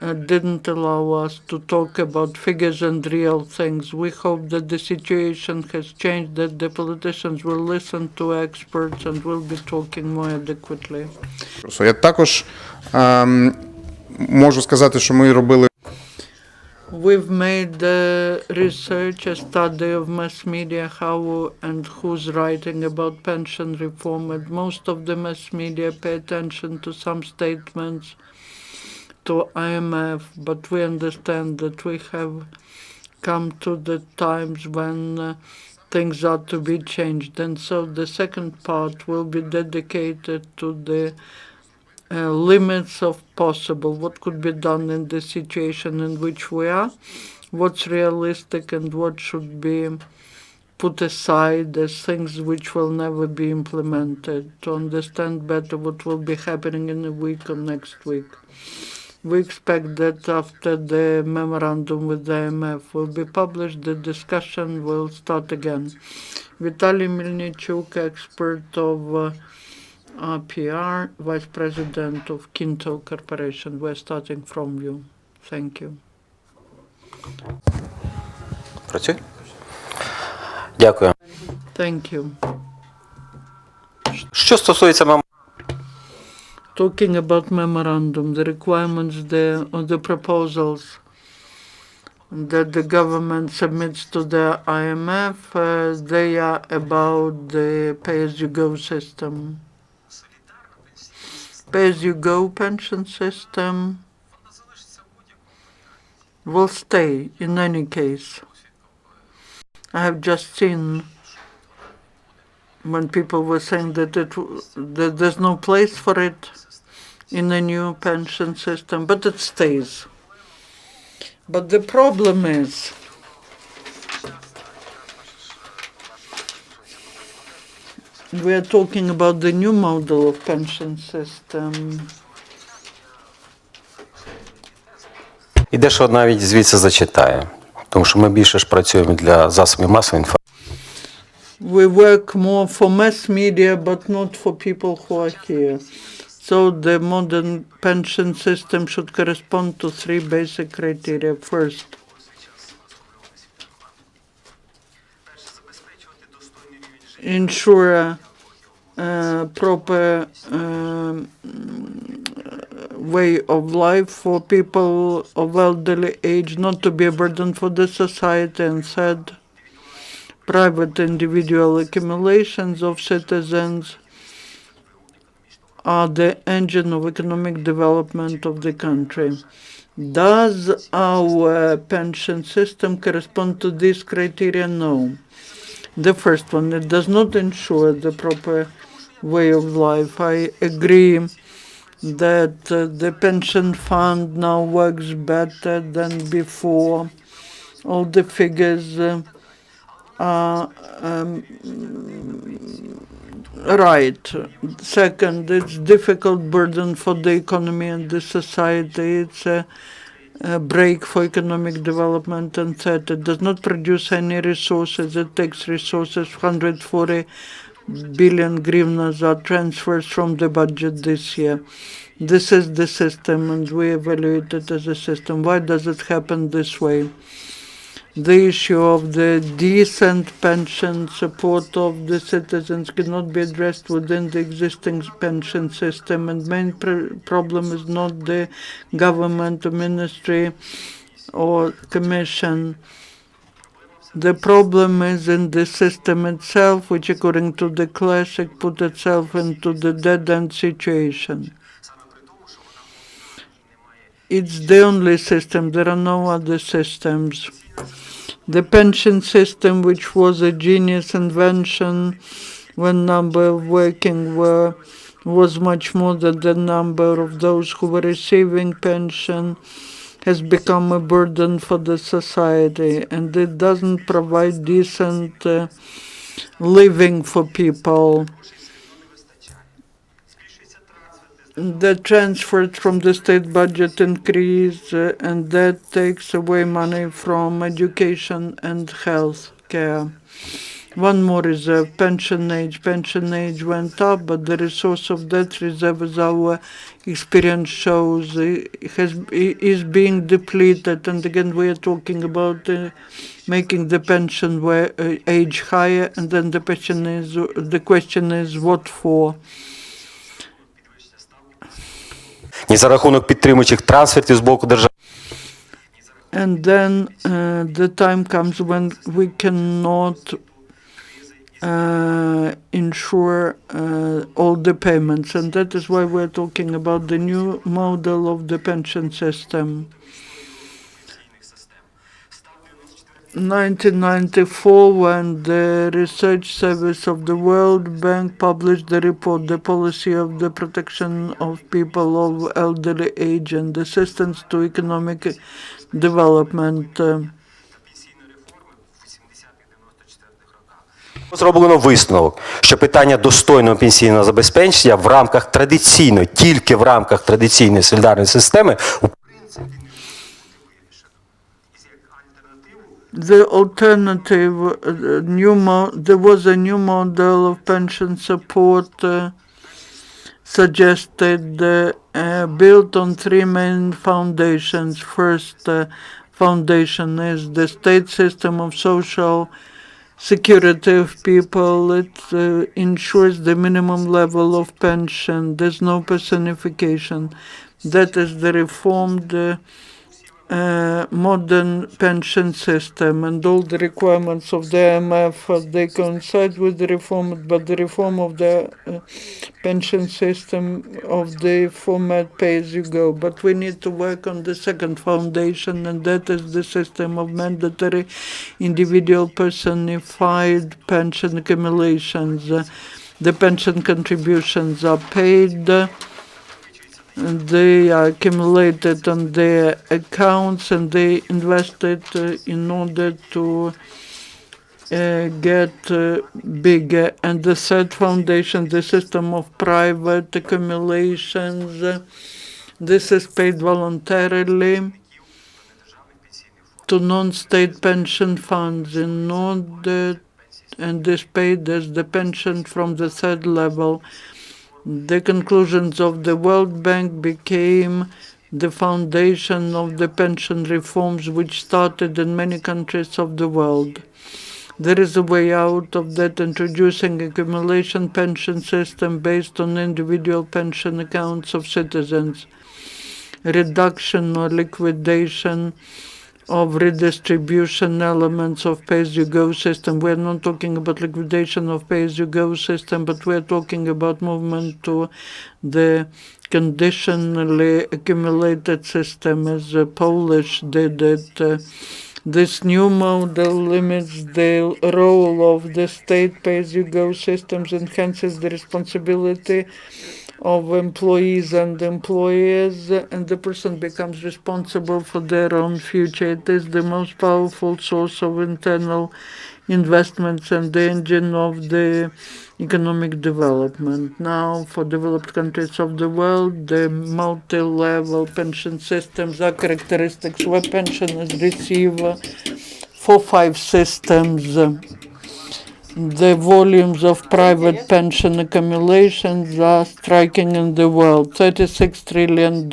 didn't allow us to talk about figures and real things. We hope that the situation has changed, that the politicians will listen to experts and will be talking more adequately. Я також можу сказати, що ми робили. We've made research, a study of mass media, how and who's writing about pension reform, and most of the mass media pay attention to some statements to IMF, but we understand that we have come to the times when things are to be changed. And so the second part will be dedicated to the limits of possible, what could be done in the situation in which we are, what's realistic and what should be put aside as things which will never be implemented, to understand better what will be happening in a week or next week. We expect that after the memorandum with the IMF will be published, the discussion will start again. Vitalii Melnychuk, expert of PR, Vice President of Kinto Corporation. We're starting from you. Thank you. Працює? Дякую. Thank you. Що стосується Talking about memorandum, the requirements there, or the proposals that the government submits to the IMF, they are about the pay-as-you-go system. Pay-as-you-go pension system will stay in any case. I have just seen when people were saying that there's no place for it in a new pension system, but it stays. But the problem is we are talking about the new model of pension system. І дещо навіть звідси зачитаю, тому що ми більше ж працюємо для засобів масової інформації. We work more for mass media, but not for people who are here. So the modern pension system should correspond to three basic criteria. First, ensure proper way of life for people of elderly age, not to be a burden for the society. And third, private individual accumulations of citizens are the engine of economic development of the country. Does our pension system correspond to these criteria? No. The first one, it does not ensure the proper way of life. I agree that the pension fund now works better than before. All the figures are right. Second, it's difficult burden for the economy and the society. It's a break for economic development. And third, it does not produce any resources. It takes resources. 140 billion hryvnias are transfers from the budget this year. This is the system, and we evaluate it as a system. Why does it happen this way? The issue of the decent pension support of the citizens cannot be addressed within the existing pension system, and main problem is not the government, ministry, or commission. The problem is in the system itself, which according to the classic put itself into the dead-end situation. It's the only system, there are no other systems. The pension system, which was a genius invention when number of working was much more than the number of those who were receiving pension, has become a burden for the society, and it doesn't provide decent living for people. The transfers from the state budget increase, and that takes away money from education and health care. One more reserve, pension age. Pension age went up, but the resource of that reserve, as our experience shows, is being depleted. And again, we are talking about making the pension age higher, and then the question is what for? Ні за рахунок підтримуючих трансфертів з боку держави. And then the time comes when we cannot ensure all the payments, and that is why we're talking about the new model of the pension system. 1994, when the research service of the World Bank published the report, The Policy of the Protection of People of Elderly Age and Assistance to Economic Development. Зроблено висновок, що питання достойного пенсійного забезпечення в рамках традиційної, тільки в рамках традиційної солідарної системи the alternative, there was a new model of pension support suggested, built on three main foundations. First foundation is the state system of social security of people. It ensures the minimum level of pension. There's no personification. That is the reformed modern pension system, and all the requirements of the IMF, they coincide with the reform, but the reform of the pension system of the format pay-as-you-go. But we need to work on the second foundation, and that is the system of mandatory individual personified pension accumulations. The pension contributions are paid, they are accumulated on their accounts, and they invested in order to get bigger. And the third foundation, the system of private accumulations, this is paid voluntarily to non-state pension funds in order, and is paid as the pension from the third level. The conclusions of the World Bank became the foundation of the pension reforms which started in many countries of the world. There is a way out of that, introducing accumulation pension system based on individual pension accounts of citizens, reduction or liquidation of redistribution elements of pay-as-you-go system. We're not talking about liquidation of pay-as-you-go system, but we're talking about movement to the conditionally accumulated system, as the Polish did it. This new model limits the role of the state pay-as-you-go systems, enhances the responsibility of employees and employers, and the person becomes responsible for their own future. It is the most powerful source of internal investments and the engine of the economic development. Now, for developed countries of the world, the multi-level pension systems are characteristics where pensioners receive 4-5 systems. The volumes of private pension accumulations are striking in the world, $36 trillion.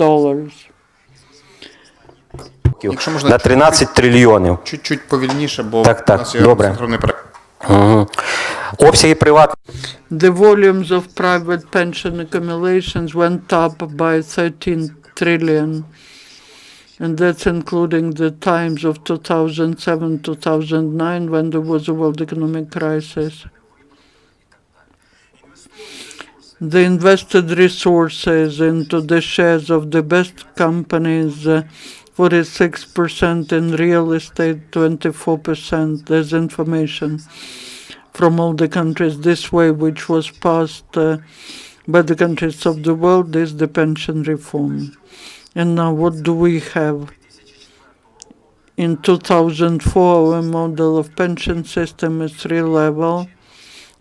на 13 трильйонів. Чуть-чуть повільніше, бо Так, у нас є добре. синхронний переклад. Обсяги приватних The volumes of private pension accumulations went up by 13 trillion, and that's including the times of 2007-2009 when there was a world economic crisis. The invested resources into the shares of the best companies, 46%, in real estate, 24%. There's information from all the countries this way, which was passed by the countries of the world, is the pension reform. And now what do we have? In 2004, our model of pension system is three-level.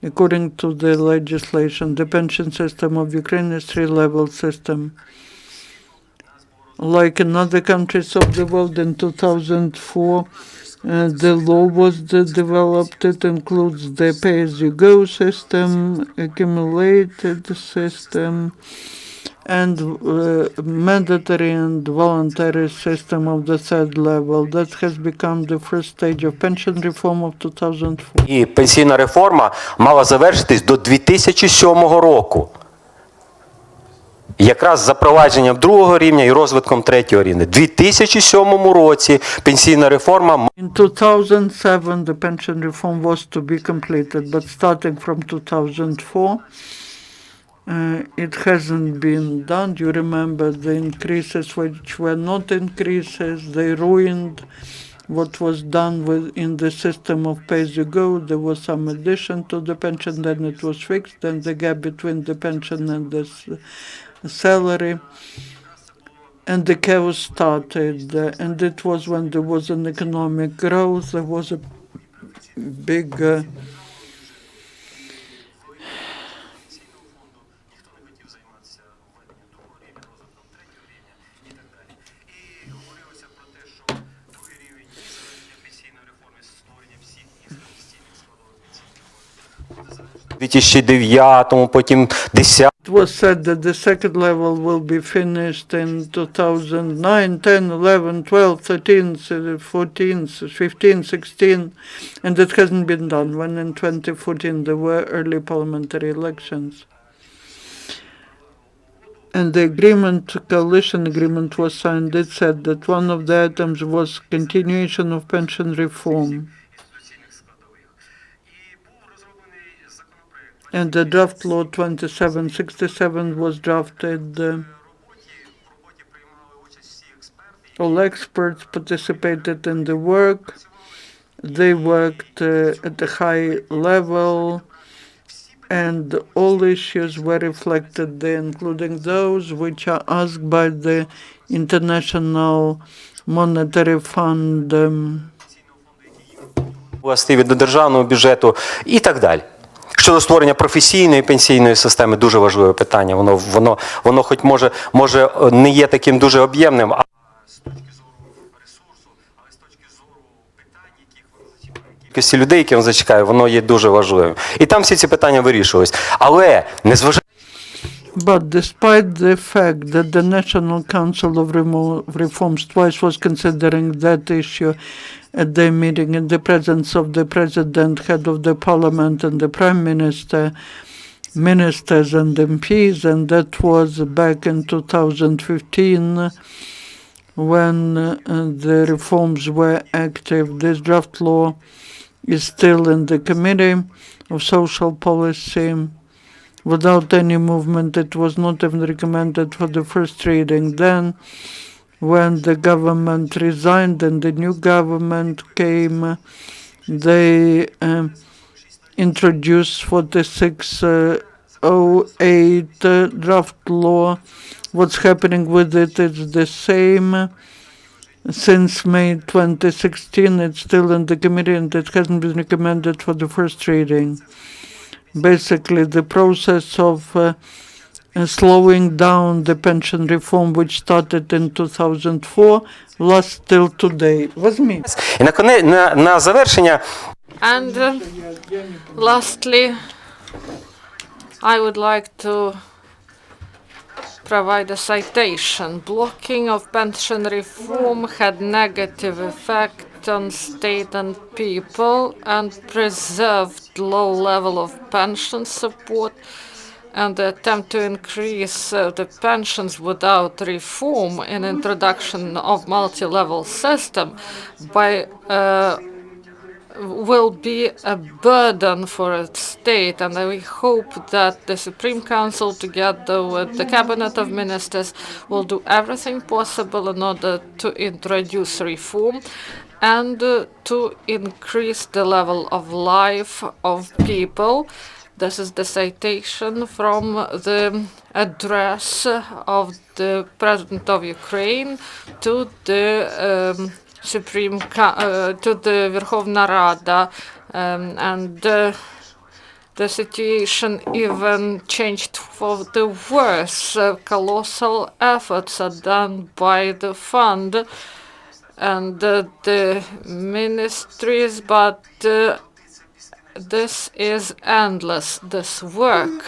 According to the legislation, the pension system of Ukraine is three-level system. Like in other countries of the world in 2004, the law was developed. It includes the pay-as-you-go system, accumulated system, and mandatory and voluntary system of the third level. That has become the first stage of pension reform of 2004. І пенсійна реформа мала завершитись до 2007 року. Якраз з запровадженням другого рівня і розвитком третього рівня. У 2007 році пенсійна реформа... In 2007, the pension reform was to be completed, but starting from 2004, it hasn't been done. You remember the increases which were not increases. They ruined what was done in the system of pay-as-you-go. There was some addition to the pension, then it was fixed, then the gap between the pension and the salary. And the chaos started, and it was when there was an economic growth, there was a big потім 10. It was said that the second level will be finished in 2009, 10, 11, 12, 13, 14, 15, 16, and it hasn't been done. When in 2014 there were early parliamentary elections. And the agreement, coalition agreement was signed. It said that one of the items was continuation of pension reform. And the draft law 2767 was drafted. All experts participated in the work. They worked at a high level, and all issues were reflected there, including those which are asked by the International Monetary Fund. Властиві до державного бюджету і так далі. Щодо створення професійної пенсійної системи, дуже важливе питання. Воно хоч може не є таким дуже об'ємним, а з точки зору ресурсу, але з точки зору питань, яких воно кількості людей, які воно зачекає, воно є дуже важливим. І там всі ці питання вирішувались. Але незважаючи... But despite the fact that the National Council of Reforms twice was considering that issue at their meeting in the presence of the President, head of the Parliament, and the Prime Minister, ministers and MPs, and that was back in 2015 when the reforms were active. This draft law is still in the Committee of Social Policy. Without any movement, it was not even recommended for the first reading. Then, when the government resigned and the new government came, they introduced 4608 draft law. What's happening with it is the same. Since May 2016, it's still in the committee and it hasn't been recommended for the first reading. Basically, the process of slowing down the pension reform, which started in 2004, lasts till today. І на завершення... And lastly, I would like to provide a citation. Blocking of pension reform had negative effect on state and people and preserved low level of pension support, and the attempt to increase the pensions without reform and introduction of multi-level system will be a burden for a state, and we hope that the Supreme Council, together with the Cabinet of Ministers, will do everything possible in order to introduce reform and to increase the level of life of people. This is the citation from the address of the President of Ukraine to the to the Verkhovna Rada, and the situation even changed for the worse. Colossal efforts are done by the fund and the ministries, but this is endless, this work.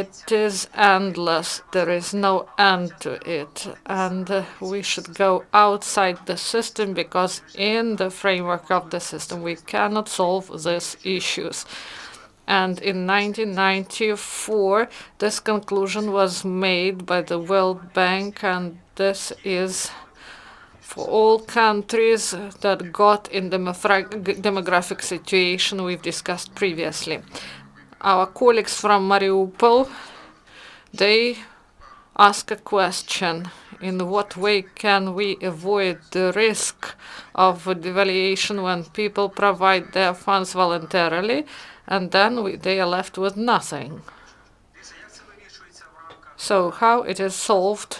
It is endless. There is no end to it. And we should go outside the system, because in the framework of the system we cannot solve these issues. And in 1994, this conclusion was made by the World Bank, and this is for all countries that got in the demographic situation we've discussed previously. Our colleagues from Mariupol, they ask a question: in what way can we avoid the risk of devaluation when people provide their funds voluntarily and then they are left with nothing? So how it is solved?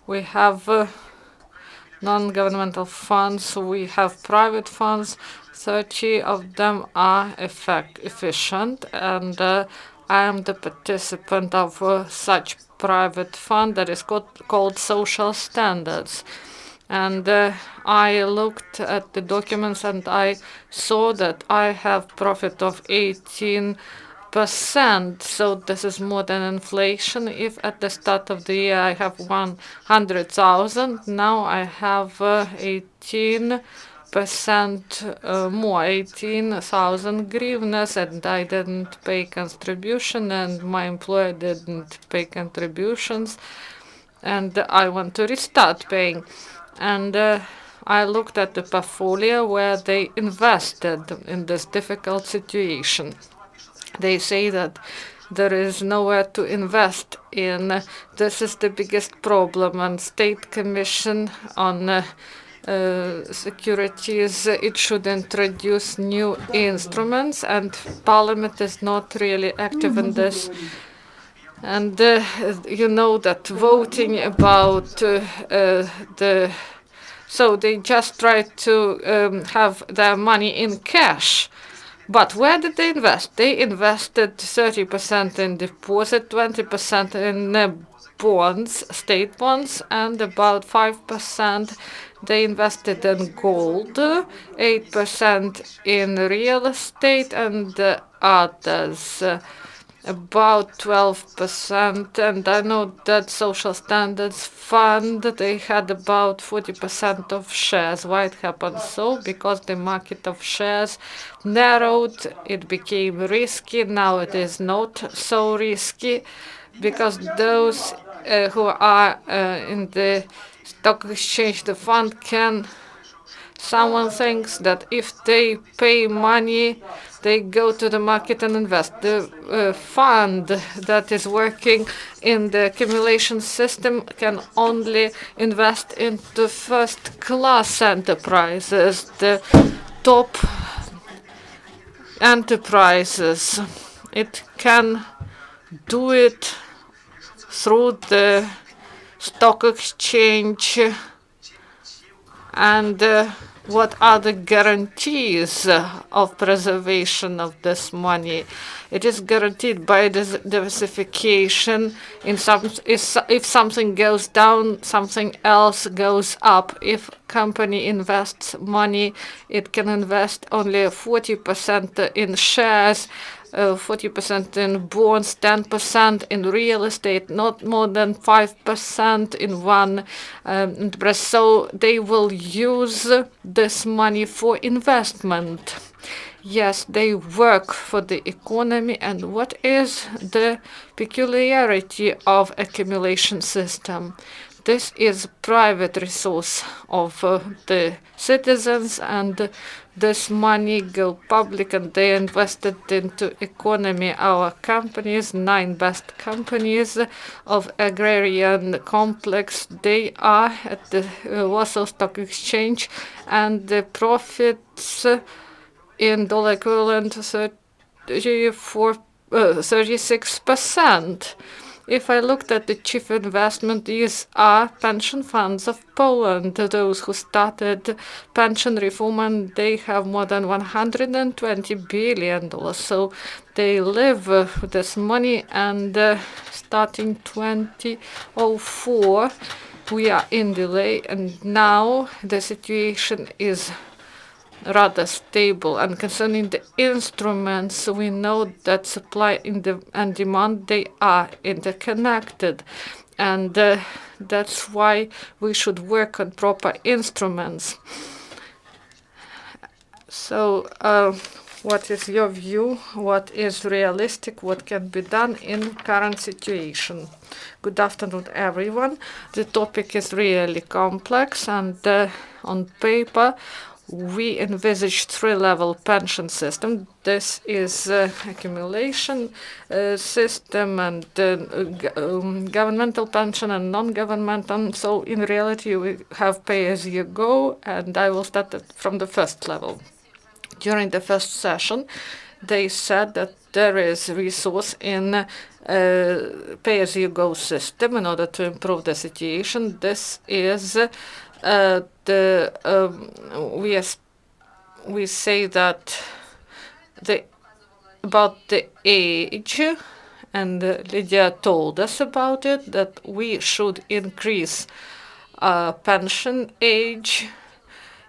We have non-governmental funds, we have private funds. 30 of them are efficient, and I am the participant of such private fund that is called social standards. And I looked at the documents and I saw that I have profit of 18%. So this is more than inflation. If at the start of the year I have 100,000, now I have 18% more, 18,000 hryvnias, and I didn't pay contribution, and my employer didn't pay contributions, and I want to restart paying. And I looked at the portfolio where they invested in this difficult situation. They say that there is nowhere to invest in. This is the biggest problem. And State Commission on Securities, it should introduce new instruments, and Parliament is not really active in this. And you know that voting about so they just try to have their money in cash. But where did they invest? They invested 30% in deposit, 20% in bonds, state bonds, and about 5% they invested in gold, 8% in real estate, and others about 12%. And I know that Social Standards Fund, they had about 40% of shares. Why it happened so? Because the market of shares narrowed, it became risky. Now it is not so risky, because those who are in the stock exchange, the fund can. Someone thinks that if they pay money, they go to the market and invest. The fund that is working in the accumulation system can only invest into first-class enterprises, the top enterprises. It can do it through the stock exchange. And what are the guarantees of preservation of this money? It is guaranteed by diversification. If something goes down, something else goes up. If company invests money, it can invest only 40% in shares, 40% in bonds, 10% in real estate, not more than 5% in one enterprise. So they will use this money for investment. Yes, they work for the economy. And what is the peculiarity of accumulation system? This is private resource of the citizens, and this money go public, and they invested into economy. Our companies, 9 best companies of agrarian complex, they are at the Warsaw Stock Exchange, and the profits in dollar equivalent 36%. If I looked at the chief investment, these are pension funds of Poland, those who started pension reform, and they have more than $120 billion. So they live with this money, and starting 2004, we are in delay, and now the situation is rather stable. And concerning the instruments, we know that supply and demand, they are interconnected. And that's why we should work on proper instruments. So what is your view? What is realistic? What can be done in current situation? Good afternoon, everyone. The topic is really complex, and on paper, we envisage three-level pension system. This is accumulation system and governmental pension and non-governmental. So in reality, we have pay-as-you-go, and I will start from the first level. During the first session, they said that there is resource in pay-as-you-go system in order to improve the situation. This is we say that about the age, and Lydia told us about it, that we should increase pension age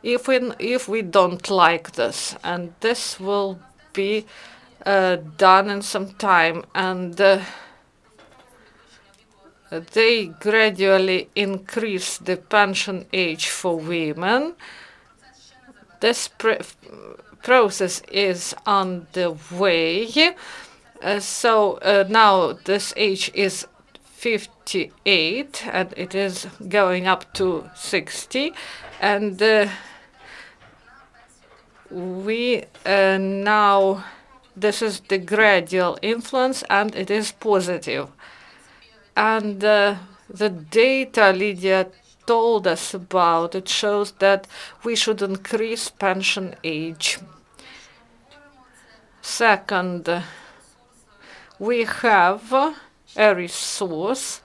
if we don't like this, and this will be done in some time, and they gradually increase the pension age for women. This process is on the way. So now this age is 58, and it is going up to 60, and we now, this is the gradual influence, and it is positive. And the data Lydia told us about, it shows that we should increase pension age. Second, we have a resource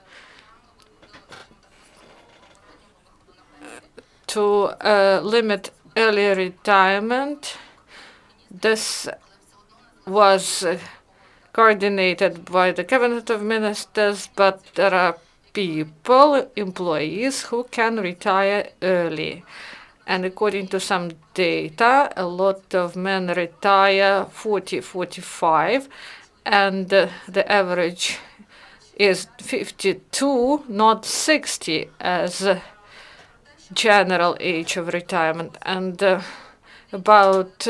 to limit early retirement. This was coordinated by the Cabinet of Ministers, but there are people, employees, who can retire early. And according to some data, a lot of men retire 40, 45, and the average is 52, not 60, as general age of retirement. And about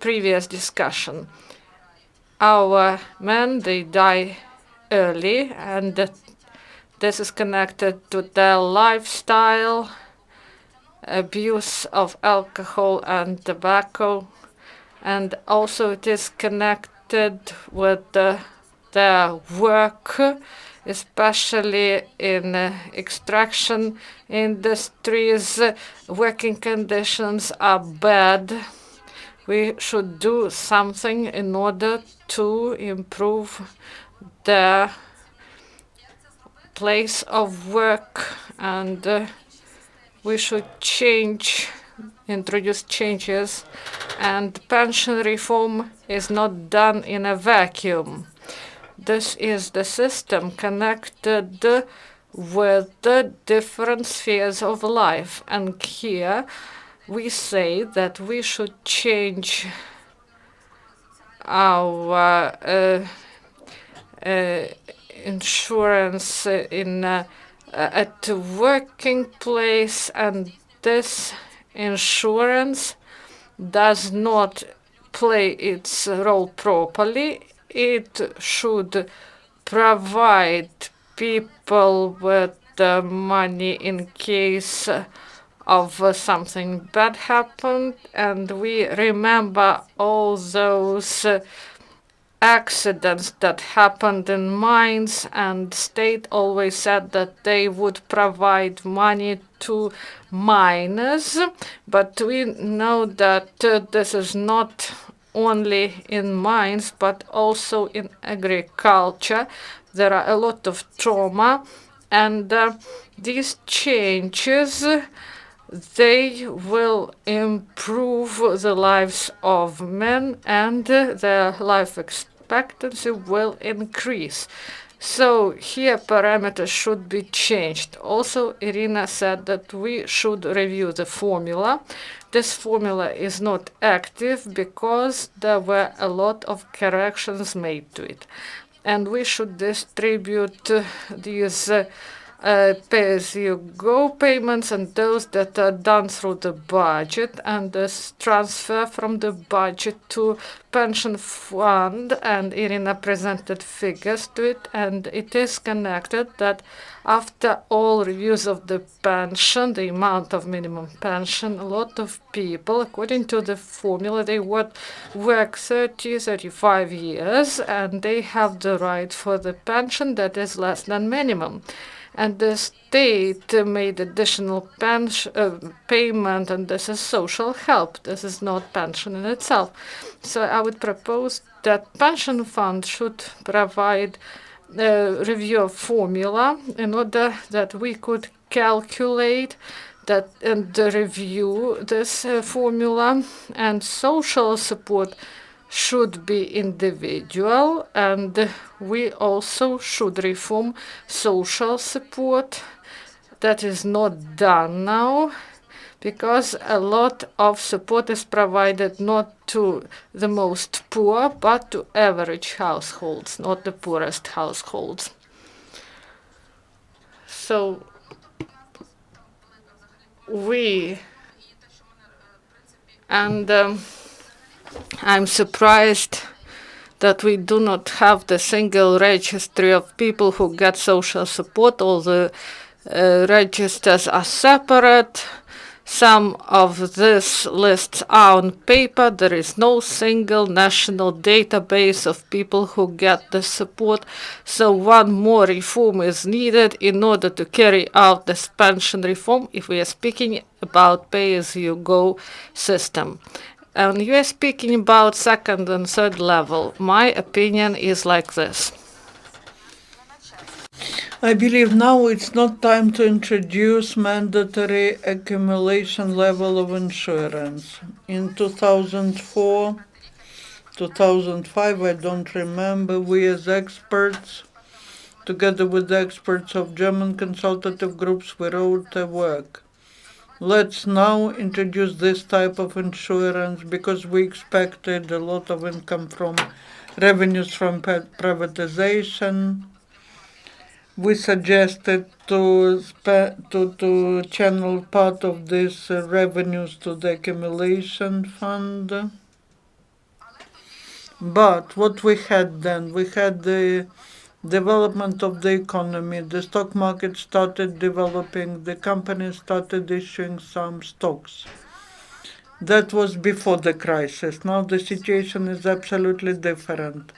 previous discussion, our men, they die early, and this is connected to their lifestyle, abuse of alcohol and tobacco, and also it is connected with their work, especially in extraction industries. Working conditions are bad. We should do something in order to improve their place of work, and we should introduce changes, and pension reform is not done in a vacuum. This is the system connected with the different spheres of life, and here we say that we should change our insurance at the working place, and this insurance does not play its role properly. It should provide people with the money in case of something bad happened, and we remember all those accidents that happened in mines, and state always said that they would provide money to miners, but we know that this is not only in mines but also in agriculture. there are a lot of trauma, and these changes, they will improve the lives of men, and their life expectancy will increase. So here parameters should be changed. Also, Iryna said that we should review the formula. This formula is not active because there were a lot of corrections made to it. And we should distribute these pay-as-you-go payments and those that are done through the budget, and this transfer from the budget to pension fund, and Iryna presented figures to it, and it is connected that after all reviews of the pension, the amount of minimum pension, a lot of people, according to the formula, they would work 30, 35 years, and they have the right for the pension that is less than minimum. And the state made additional payment, and this is social help. This is not pension in itself. So I would propose that pension fund should provide a review of formula in order that we could calculate that and review this formula, and social support should be individual, and we also should reform social support. That is not done now, because a lot of support is provided not to the most poor, but to average households, not the poorest households. So I'm surprised that we do not have the single registry of people who get social support. All the registers are separate. Some of these lists are on paper. There is no single national database of people who get the support. So one more reform is needed in order to carry out this pension reform if we are speaking about pay-as-you-go system. And you are speaking about second and third level. My opinion is like this. I believe now it's not time to introduce mandatory accumulation level of insurance. In 2004, 2005, I don't remember, we as experts, together with the experts of German consultative groups, we wrote a work. Let's now introduce this type of insurance because we expected a lot of income from revenues from privatization. We suggested to channel part of these revenues to the accumulation fund. But what we had then, we had the development of the economy. The stock market started developing. The companies started issuing some stocks. That was before the crisis. Now the situation is absolutely different.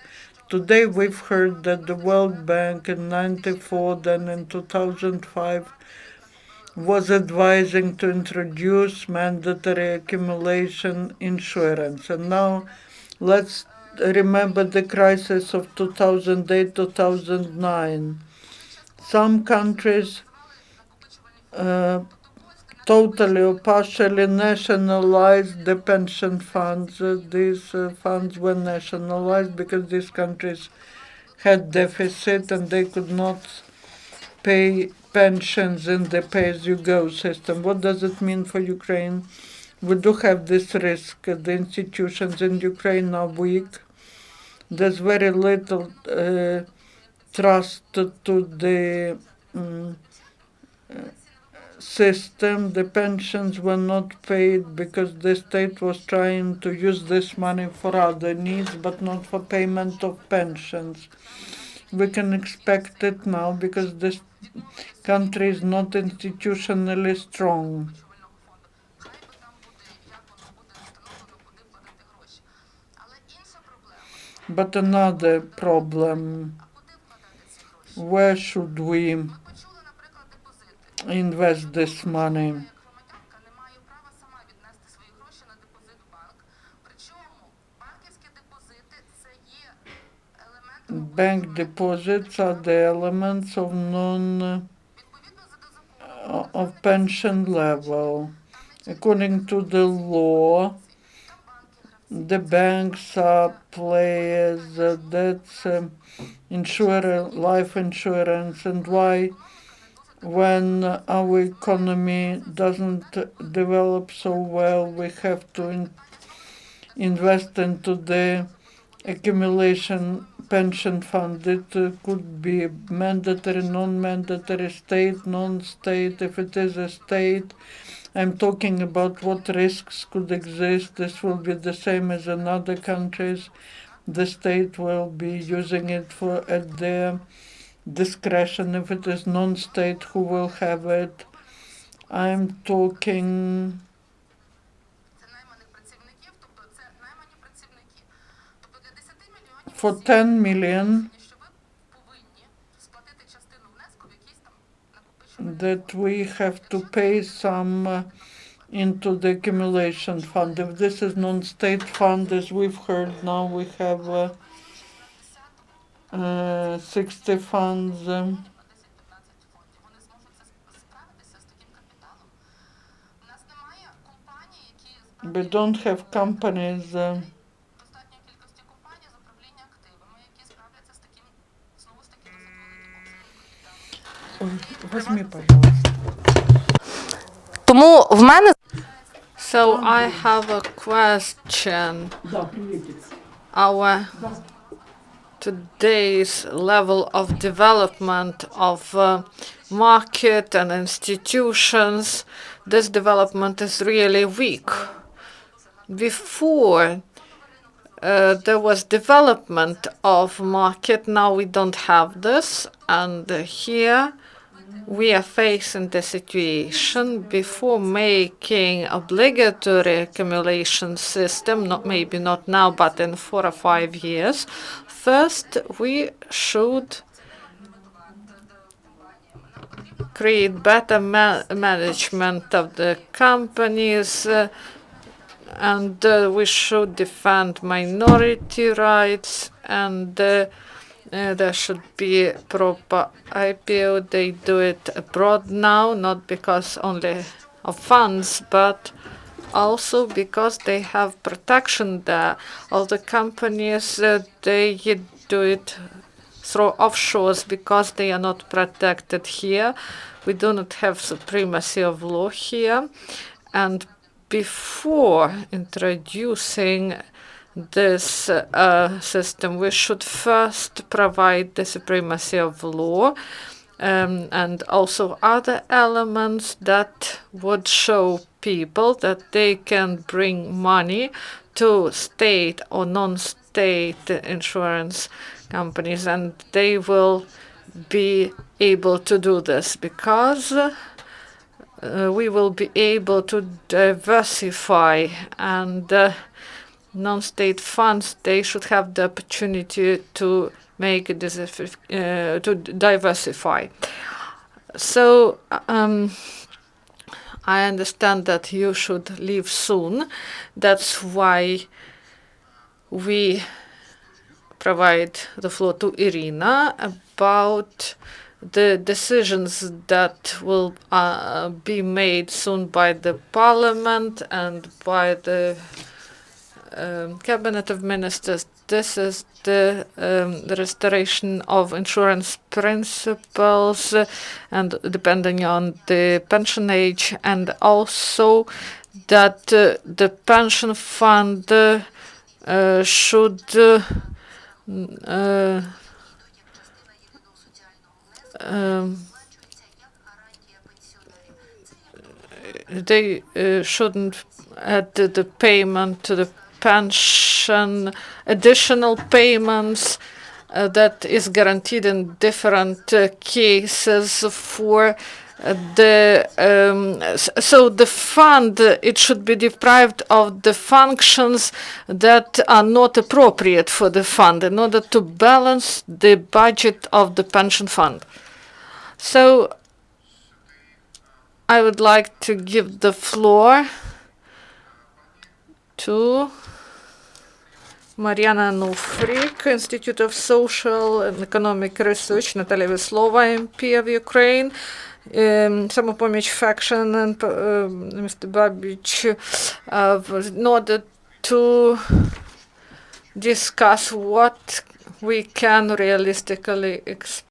Today we've heard that the World Bank in 94, then in 2005, was advising to introduce mandatory accumulation insurance. And now let's remember the crisis of 2008, 2009. Some countries totally or partially nationalized the pension funds. These funds were nationalized because these countries had deficit and they could not pay pensions in the pay-as-you-go system. What does it mean for Ukraine? We do have this risk. The institutions in Ukraine are weak. There's very little trust to the system. The pensions were not paid because the state was trying to use this money for other needs, but not for payment of pensions. We can expect it now because this country is not institutionally strong. But another problem, where should we invest this money? bank deposits are the elements of of pension level. According to the law, the banks are players, that's life insurance, and why when our economy doesn't develop so well, we have to invest into the accumulation pension fund. It could be mandatory, non-mandatory, state, non-state. If it is a state, I'm talking about what risks could exist. This will be the same as in other countries. The state will be using it at their discretion. If it is non-state, who will have it? I'm talking for 10 million that we have to pay some into the accumulation fund. If this is non-state fund, as we've heard now, we have 60 funds. We don't have companies. Возьми, пожалуйста. Тому в мене So I have a question. Our today's level of development of market and institutions, this development is really weak. Before there was development of market, now we don't have this, and here we are facing the situation before making obligatory accumulation system, maybe not now, but in 4 or 5 years. First, we should create better management of the companies, and we should defend minority rights, and there should be proper IPO. They do it abroad now, not because only of funds, but also because they have protection there. All the companies, they do it through offshores because they are not protected here. We do not have supremacy of law here. And before introducing this system, we should first provide the supremacy of law and also other elements that would show people that they can bring money to state or non-state insurance companies, and they will be able to do this because we will be able to diversify, and non-state funds, they should have the opportunity to make to diversify. So I understand that you should leave soon. That's why we provide the floor to Iryna about the decisions that will be made soon by the parliament and by the Cabinet of Ministers. This is the restoration of insurance principles and depending on the pension age, and also that the pension fund should they shouldn't add the payment to the pension, additional payments that is guaranteed in different cases for so the fund, it should be deprived of the functions that are not appropriate for the fund in order to balance the budget of the pension fund. So I would like to give the floor to Mariana Nufrik, Institute of Social and Economic Research, Natalia Veslova, MP of Ukraine, Samopomich faction, and Mr. Babic, in order to discuss what we can realistically expect